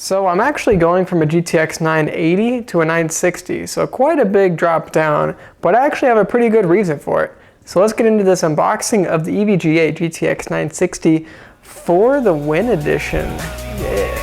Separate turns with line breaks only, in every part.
So I'm actually going from a GTX 980 to a 960, so quite a big drop down, but I actually have a pretty good reason for it. So let's get into this unboxing of the EVGA GTX 960 for the Win Edition. Yeah.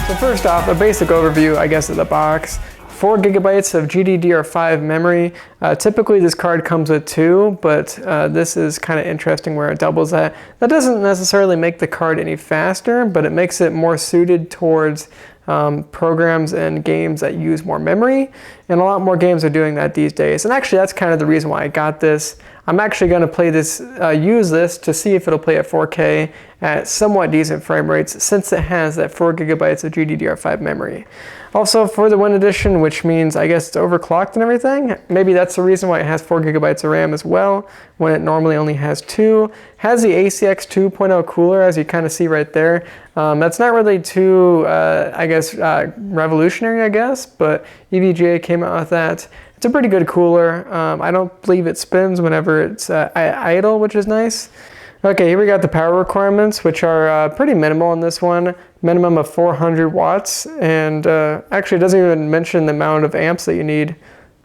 So first off, a basic overview, I guess, of the box. 4 gigabytes of GDDR5 memory. Typically this card comes with 2, but this is kind of interesting where it doubles that. That doesn't necessarily make the card any faster, but it makes it more suited towards programs and games that use more memory, and a lot more games are doing that these days. And actually that's kind of the reason why I got this. I'm actually going to play this, use this to see if it'll play at 4K at somewhat decent frame rates, since it has that 4 gigabytes of GDDR5 memory. Also for the Win Edition, which means I guess it's overclocked and everything, maybe that's the reason why it has 4 gigabytes of RAM as well, when it normally only has 2. Has the ACX 2.0 cooler, as you kind of see right there. That's not really too, I guess, revolutionary, I guess, but EVGA came out with that. It's a pretty good cooler. I don't believe it spins whenever it's idle, which is nice. Okay, here we got the power requirements, which are pretty minimal in this one. Minimum of 400 watts, and actually it doesn't even mention the amount of amps that you need.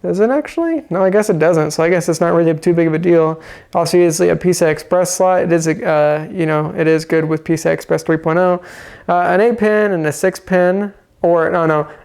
Does it actually? No, I guess it doesn't, so I guess it's not really too big of a deal. Also, usually a PCI Express slot. It is, you know, it is good with PCI Express 3.0. An 8-pin and a 6-pin, or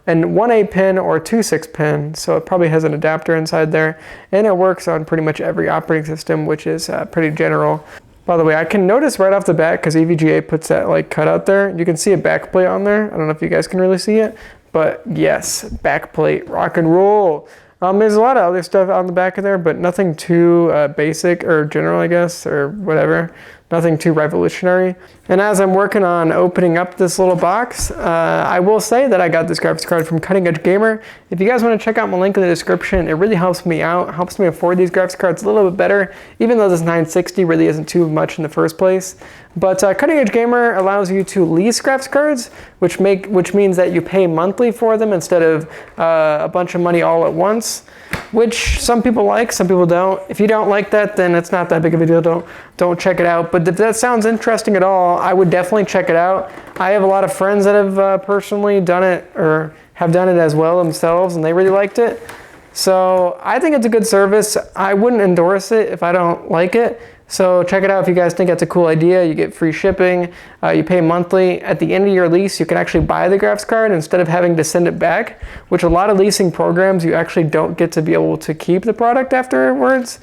and one 8-pin or 2 6-pin, so it probably has an adapter inside there, and it works on pretty much every operating system, which is pretty general. By the way, I can notice right off the bat, because EVGA puts that like cutout there, you can see a backplate on there. I don't know if you guys can really see it, but yes, backplate, rock and roll. There's a lot of other stuff on the back of there, but nothing too basic or general, I guess, or whatever. Nothing too revolutionary. And as I'm working on opening up this little box, I will say that I got this graphics card from Cutting Edge Gamer. If you guys want to check out my link in the description, it really helps me out, helps me afford these graphics cards a little bit better, even though this 960 really isn't too much in the first place. But Cutting Edge Gamer allows you to lease graphics cards, which means that you pay monthly for them instead of a bunch of money all at once, which some people like, some people don't. If you don't like that, then it's not that big of a deal. Don't check it out. But if that sounds interesting at all, I would definitely check it out. I have a lot of friends that have personally done it, or have done it as well themselves, and they really liked it. So I think it's a good service. I wouldn't endorse it if I don't like it. So check it out if you guys think that's a cool idea. You get free shipping, you pay monthly. At the end of your lease, you can actually buy the graphics card instead of having to send it back, which a lot of leasing programs, you actually don't get to be able to keep the product afterwards.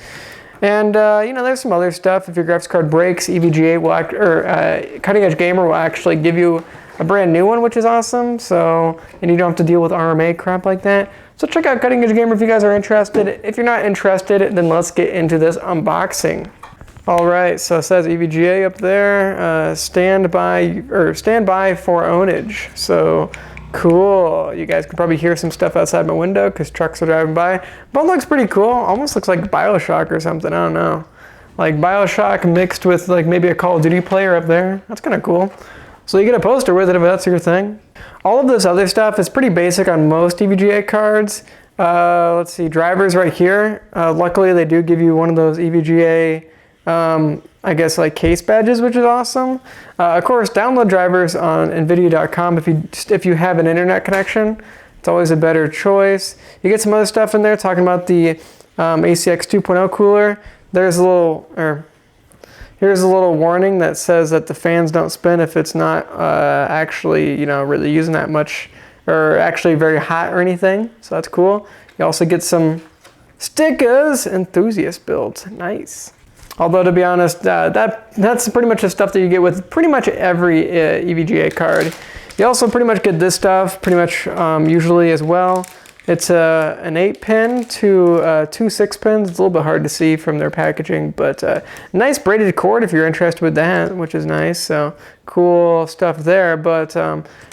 And you know, there's some other stuff. If your graphics card breaks, EVGA will Cutting Edge Gamer will actually give you a brand new one, which is awesome. So, and you don't have to deal with RMA crap like that. So check out Cutting Edge Gamer if you guys are interested. If you're not interested, then let's get into this unboxing. All right, so it says EVGA up there, stand by for ownage. So cool. You guys can probably hear some stuff outside my window because trucks are driving by. But it looks pretty cool. Almost looks like BioShock or something. I don't know. Like BioShock mixed with like maybe a Call of Duty player up there. That's kind of cool. So you get a poster with it if that's your thing. All of this other stuff is pretty basic on most EVGA cards. Let's see, drivers right here. Luckily they do give you one of those EVGA I guess like case badges, which is awesome. Of course, download drivers on NVIDIA.com if you have an internet connection. It's always a better choice. You get some other stuff in there talking about the ACX 2.0 cooler. Here's a little warning that says that the fans don't spin if it's not actually, you know, really using that much, or actually very hot or anything. So that's cool. You also get some stickers, enthusiast builds. Nice. Although to be honest, that's pretty much the stuff that you get with pretty much every EVGA card. You also pretty much get this stuff pretty much usually as well. It's an 8-pin to 2 6-pins. It's a little bit hard to see from their packaging, but nice braided cord if you're interested with that, which is nice. So cool stuff there, but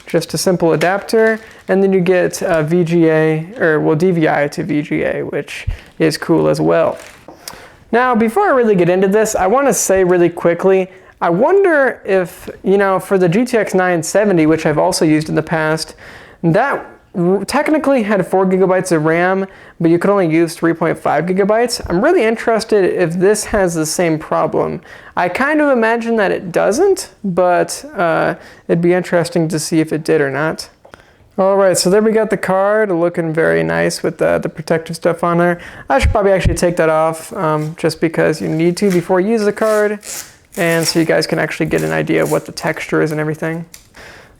just a simple adapter. And then you get VGA, or well, DVI to VGA, which is cool as well. Now, before I really get into this, I want to say really quickly, I wonder if, you know, for the GTX 970, which I've also used in the past, that technically had 4 gigabytes of RAM, but you could only use 3.5 gigabytes. I'm really interested if this has the same problem. I kind of imagine that it doesn't, but it'd be interesting to see if it did or not. All right, so there we got the card, looking very nice with the protective stuff on there. I should probably actually take that off just because you need to before you use the card, and so you guys can actually get an idea of what the texture is and everything.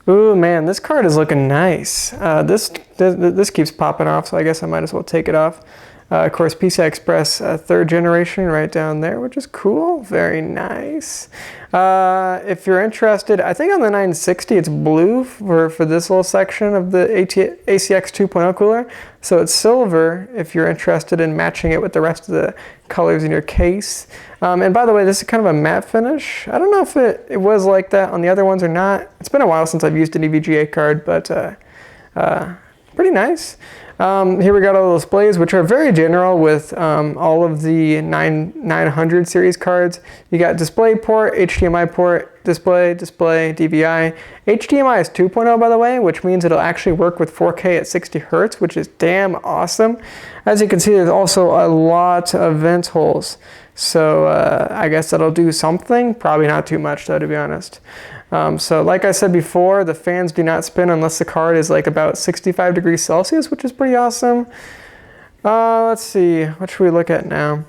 Ooh, man, this card is looking nice. This keeps popping off, so I guess I might as well take it off. Of course, PCI Express 3rd generation right down there, which is cool. Very nice. If you're interested, I think on the 960 it's blue for this little section of the ACX 2.0 cooler. So it's silver if you're interested in matching it with the rest of the colors in your case. And by the way, this is kind of a matte finish. I don't know if it was like that on the other ones or not. It's been a while since I've used an EVGA card, but pretty nice. Here we got all the displays, which are very general with all of the 900 series cards. You got display port, HDMI port, display, DVI. HDMI is 2.0 by the way, which means it'll actually work with 4K at 60 Hertz, which is damn awesome. As you can see, there's also a lot of vent holes. So I guess that'll do something. Probably not too much though, to be honest. So like I said before, the fans do not spin unless the card is like about 65 degrees Celsius, which is pretty awesome. Let's see, what should we look at now?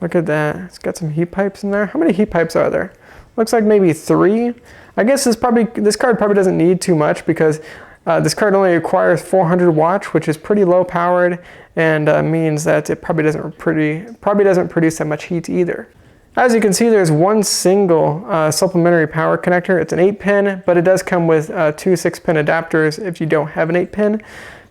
Look at that, it's got some heat pipes in there. How many heat pipes are there? Looks like maybe 3. I guess this card probably doesn't need too much because this card only requires 400 watts, which is pretty low powered, and means that it probably doesn't produce that much heat either. As you can see, there's one single supplementary power connector. It's an 8-pin, but it does come with 2 6-pin adapters if you don't have an 8-pin.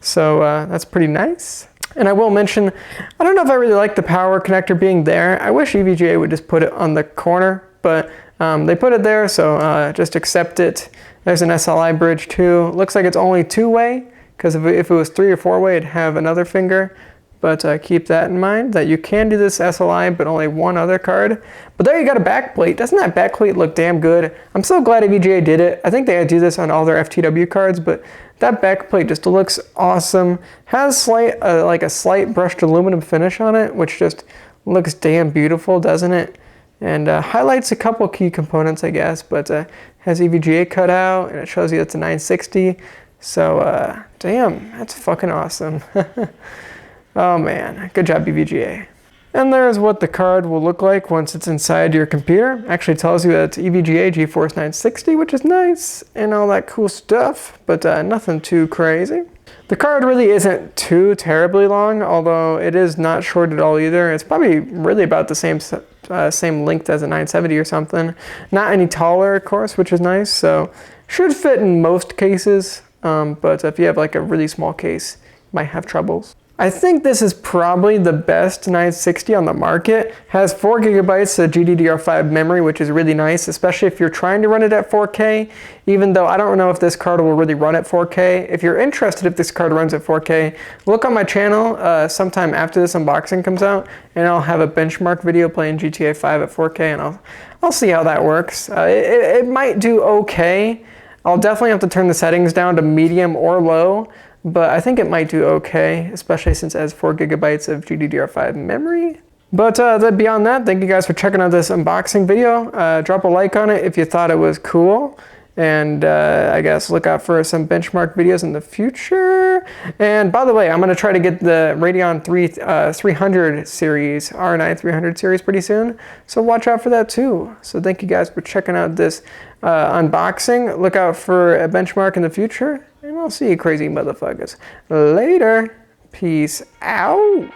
So that's pretty nice. And I will mention, I don't know if I really like the power connector being there. I wish EVGA would just put it on the corner, but they put it there, so just accept it. There's an Sli bridge too. Looks like it's only 2-way, because if it was 3 or 4-way, it'd have another finger. But keep that in mind, that you can do this Sli, but only one other card. But there you got a backplate. Doesn't that backplate look damn good? I'm so glad EVGA did it. I think they do this on all their FTW cards, but that backplate just looks awesome. Has like a slight brushed aluminum finish on it, which just looks damn beautiful, doesn't it? And highlights a couple key components, I guess, but has EVGA cut out, and it shows you it's a 960. So damn, that's fucking awesome. Oh man, good job EVGA. And there's what the card will look like once it's inside your computer. Actually tells you that it's EVGA GeForce 960, which is nice, and all that cool stuff, but nothing too crazy. The card really isn't too terribly long, although it is not short at all either. It's probably really about the same length as a 970 or something. Not any taller, of course, which is nice, so should fit in most cases, but if you have like a really small case, you might have troubles. I think this is probably the best 960 on the market. Has 4 gigabytes of GDDR5 memory, which is really nice, especially if you're trying to run it at 4K, even though I don't know if this card will really run at 4K. If you're interested if this card runs at 4K, look on my channel sometime after this unboxing comes out, and I'll have a benchmark video playing GTA 5 at 4K, and I'll see how that works. It might do okay. I'll definitely have to turn the settings down to medium or low, but I think it might do okay, especially since it has 4 gigabytes of GDDR5 memory. But beyond that, thank you guys for checking out this unboxing video. Drop a like on it if you thought it was cool. And I guess look out for some benchmark videos in the future. And by the way, I'm going to try to get the Radeon 300 series, R9 300 series pretty soon. So watch out for that too. So thank you guys for checking out this unboxing. Look out for a benchmark in the future. And I'll see you crazy motherfuckers later. Peace out.